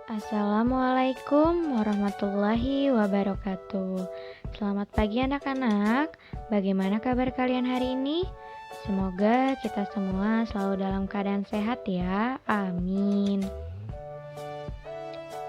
Assalamualaikum warahmatullahi wabarakatuh. Selamat pagi anak-anak. Bagaimana kabar kalian hari ini? Semoga kita semua selalu dalam keadaan sehat ya. Amin.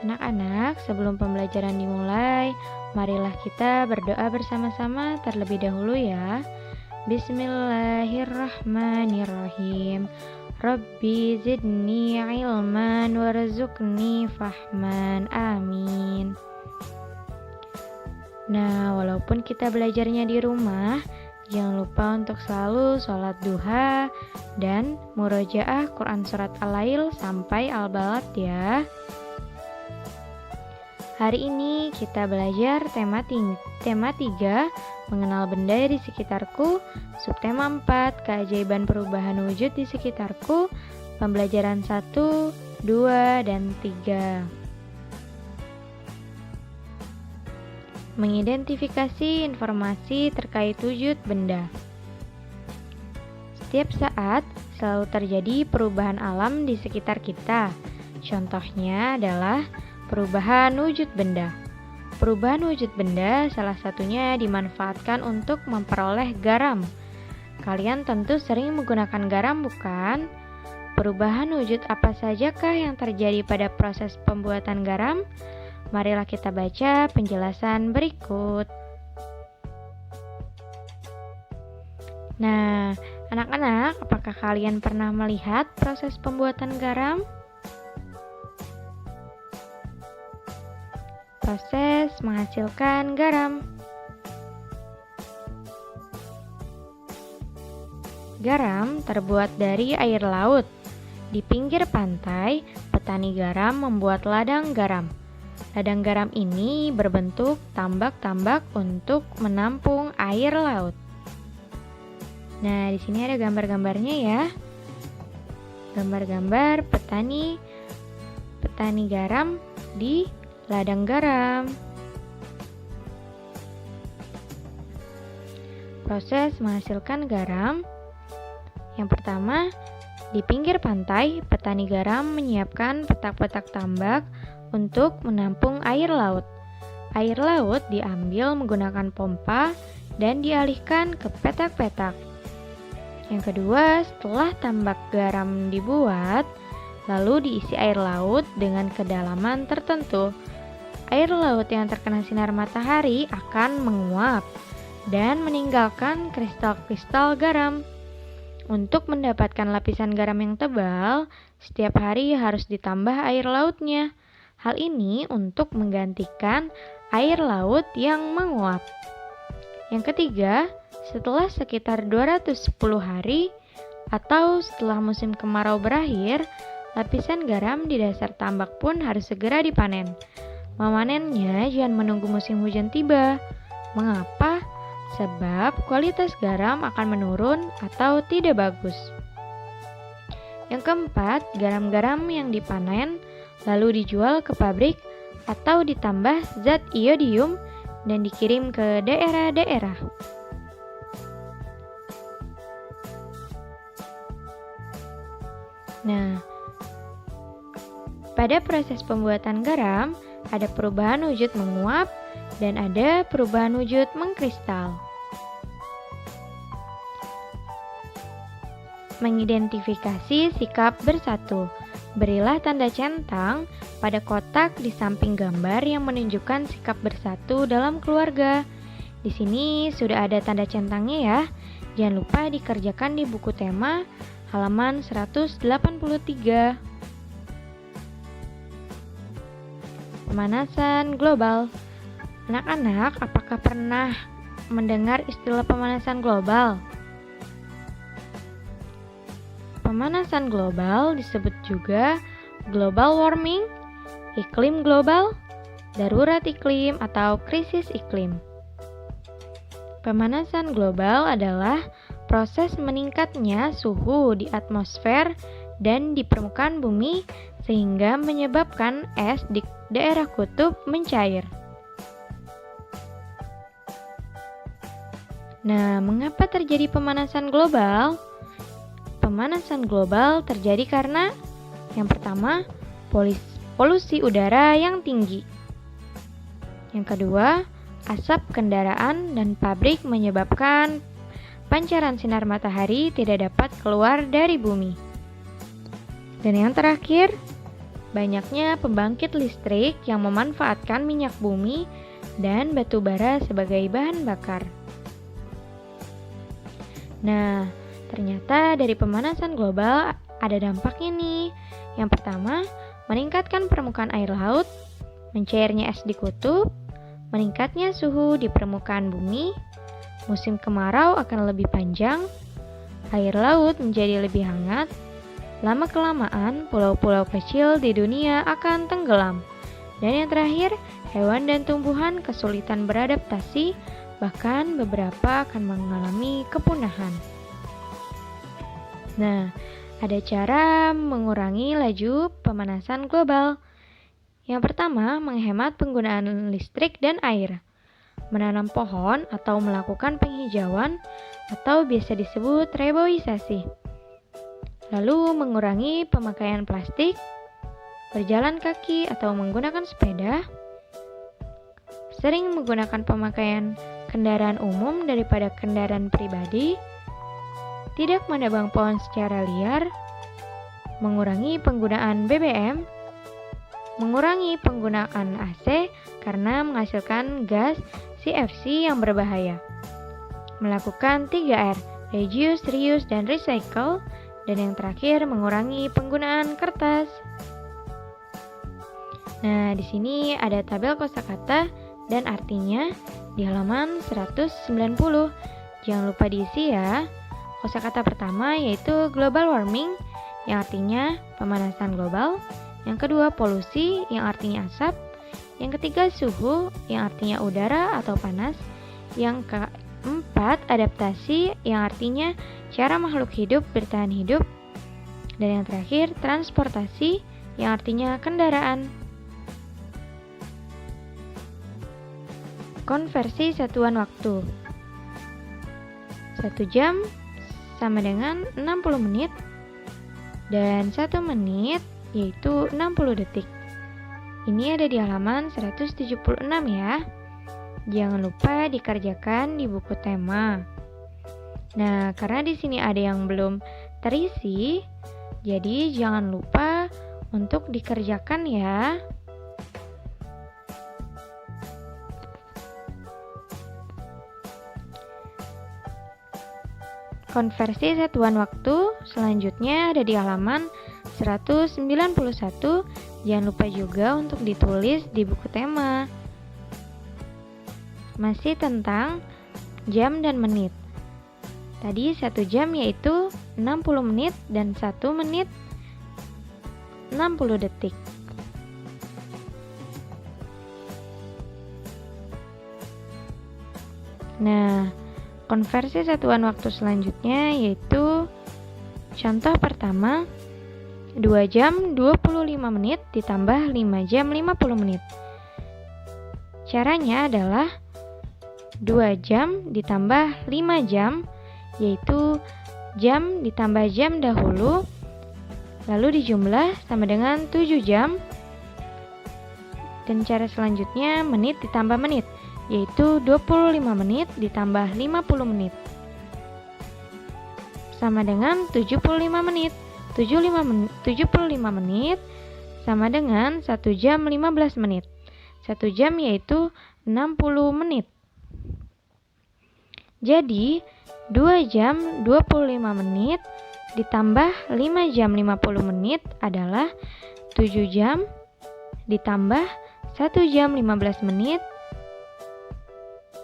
Anak-anak, sebelum pembelajaran dimulai, marilah kita berdoa bersama-sama terlebih dahulu ya. Bismillahirrahmanirrahim. Rabbi zidni ilman warzuqni fahman. Amin. Nah, walaupun kita belajarnya di rumah, jangan lupa untuk selalu sholat duha dan murojaah Quran surat Al-Lail sampai Al-Balad ya. Hari ini kita belajar tema 3, mengenal benda di sekitarku, subtema 4, keajaiban perubahan wujud di sekitarku, pembelajaran 1, 2, dan 3. Mengidentifikasi informasi terkait wujud benda. Setiap saat selalu terjadi perubahan alam di sekitar kita. Contohnya adalah perubahan wujud benda. Perubahan wujud benda salah satunya dimanfaatkan untuk memperoleh garam. Kalian tentu sering menggunakan garam, bukan? Perubahan wujud apa sajakah yang terjadi pada proses pembuatan garam? Marilah kita baca penjelasan berikut. Nah, anak-anak, apakah kalian pernah melihat proses pembuatan garam? Proses menghasilkan garam. Garam terbuat dari air laut. Di pinggir pantai, petani garam membuat ladang garam. Ladang garam ini berbentuk tambak-tambak untuk menampung air laut. Nah, di sini ada gambar-gambarnya ya. Gambar-gambar petani garam di ladang garam. Proses menghasilkan garam. Yang pertama, di pinggir pantai, petani garam menyiapkan petak-petak tambak untuk menampung air laut. Air laut diambil menggunakan pompa dan dialihkan ke petak-petak. Yang kedua, setelah tambak garam dibuat, lalu diisi air laut dengan kedalaman tertentu. Air laut yang terkena sinar matahari akan menguap dan meninggalkan kristal-kristal garam. Untuk mendapatkan lapisan garam yang tebal, setiap hari harus ditambah air lautnya. Hal ini untuk menggantikan air laut yang menguap. Yang ketiga, setelah sekitar 210 hari atau setelah musim kemarau berakhir, lapisan garam di dasar tambak pun harus segera dipanen. Memanennya jangan menunggu musim hujan tiba. Mengapa? Sebab kualitas garam akan menurun atau tidak bagus. Yang keempat, garam-garam yang dipanen lalu dijual ke pabrik atau ditambah zat iodium dan dikirim ke daerah-daerah. Nah, pada proses pembuatan garam, ada perubahan wujud menguap dan ada perubahan wujud mengkristal. Mengidentifikasi sikap bersatu. Berilah tanda centang pada kotak di samping gambar yang menunjukkan sikap bersatu dalam keluarga. Di sini sudah ada tanda centangnya ya. Jangan lupa dikerjakan di buku tema halaman 183. Pemanasan global. Anak-anak, apakah pernah mendengar istilah pemanasan global? Pemanasan global disebut juga global warming, iklim global, darurat iklim, atau krisis iklim. Pemanasan global adalah proses meningkatnya suhu di atmosfer dan di permukaan bumi sehingga menyebabkan es di daerah kutub mencair. Nah, mengapa terjadi pemanasan global? Pemanasan global terjadi karena yang pertama, polusi udara yang tinggi. Yang kedua, asap kendaraan dan pabrik menyebabkan pancaran sinar matahari tidak dapat keluar dari bumi. Dan yang terakhir, banyaknya pembangkit listrik yang memanfaatkan minyak bumi dan batu bara sebagai bahan bakar. Nah, ternyata dari pemanasan global ada dampaknya nih. Yang pertama, meningkatkan permukaan air laut, mencairnya es di kutub, meningkatnya suhu di permukaan bumi, musim kemarau akan lebih panjang, air laut menjadi lebih hangat, lama-kelamaan pulau-pulau kecil di dunia akan tenggelam, dan yang terakhir, hewan dan tumbuhan kesulitan beradaptasi, bahkan beberapa akan mengalami kepunahan. Nah, ada cara mengurangi laju pemanasan global. Yang pertama, menghemat penggunaan listrik dan air. Menanam pohon atau melakukan penghijauan atau biasa disebut reboisasi. Lalu mengurangi pemakaian plastik, berjalan kaki atau menggunakan sepeda. Sering menggunakan pemakaian kendaraan umum daripada kendaraan pribadi. Tidak menebang pohon secara liar. Mengurangi penggunaan BBM. Mengurangi penggunaan AC karena menghasilkan gas CFC yang berbahaya. Melakukan 3R, reduce, reuse, dan recycle. Dan yang terakhir, mengurangi penggunaan kertas. Nah, di sini ada tabel kosakata dan artinya di halaman 190. Jangan lupa diisi ya. Kosakata pertama yaitu global warming, yang artinya pemanasan global. Yang kedua, polusi, yang artinya asap. Yang ketiga, suhu, yang artinya udara atau panas. Yang keempat, adaptasi, yang artinya cara makhluk hidup bertahan hidup. Dan yang terakhir, transportasi, yang artinya kendaraan. Konversi satuan waktu. 1 jam sama dengan 60 menit. Dan 1 menit yaitu 60 detik. Ini ada di halaman 176 ya. Jangan lupa dikerjakan di buku tema. Nah, karena di sini ada yang belum terisi, jadi jangan lupa untuk dikerjakan ya. Konversi satuan waktu selanjutnya ada di halaman 191. Jangan lupa juga untuk ditulis di buku tema. Masih tentang jam dan menit. Tadi 1 jam yaitu 60 menit dan 1 menit 60 detik. Nah, konversi satuan waktu selanjutnya yaitu contoh pertama, 2 jam 25 menit ditambah 5 jam 50 menit. Caranya adalah 2 jam ditambah 5 jam, yaitu jam ditambah jam dahulu, lalu dijumlah sama dengan 7 jam. Dan cara selanjutnya menit ditambah menit, yaitu 25 menit ditambah 50 menit. Sama dengan 75 menit. 75 menit sama dengan 1 jam 15 menit. 1 jam yaitu 60 menit. Jadi 2 jam 25 menit ditambah 5 jam 50 menit adalah 7 jam ditambah 1 jam 15 menit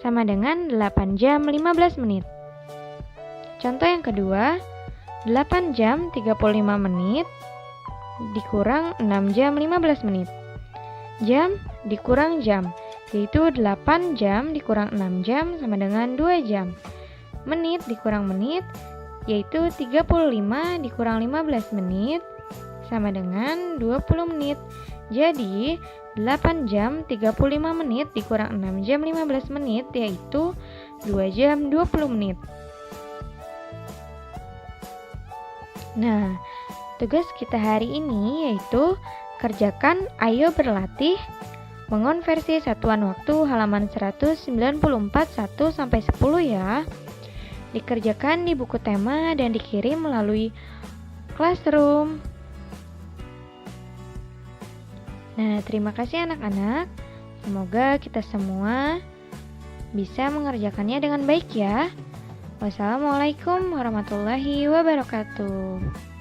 sama dengan 8 jam 15 menit. Contoh yang kedua, 8 jam 35 menit dikurang 6 jam 15 menit. Jam dikurang jam, yaitu 8 jam dikurang 6 jam sama dengan 2 jam. Menit dikurang menit, yaitu 35 dikurang 15 menit sama dengan 20 menit. Jadi 8 jam 35 menit dikurang 6 jam 15 menit yaitu 2 jam 20 menit. Nah, tugas kita hari ini yaitu Kerjakan Ayo Berlatih mengonversi satuan waktu halaman 194 1-10 ya. Dikerjakan di buku tema dan dikirim melalui Classroom. Nah, terima kasih anak-anak. Semoga kita semua bisa mengerjakannya dengan baik ya. Wassalamualaikum warahmatullahi wabarakatuh.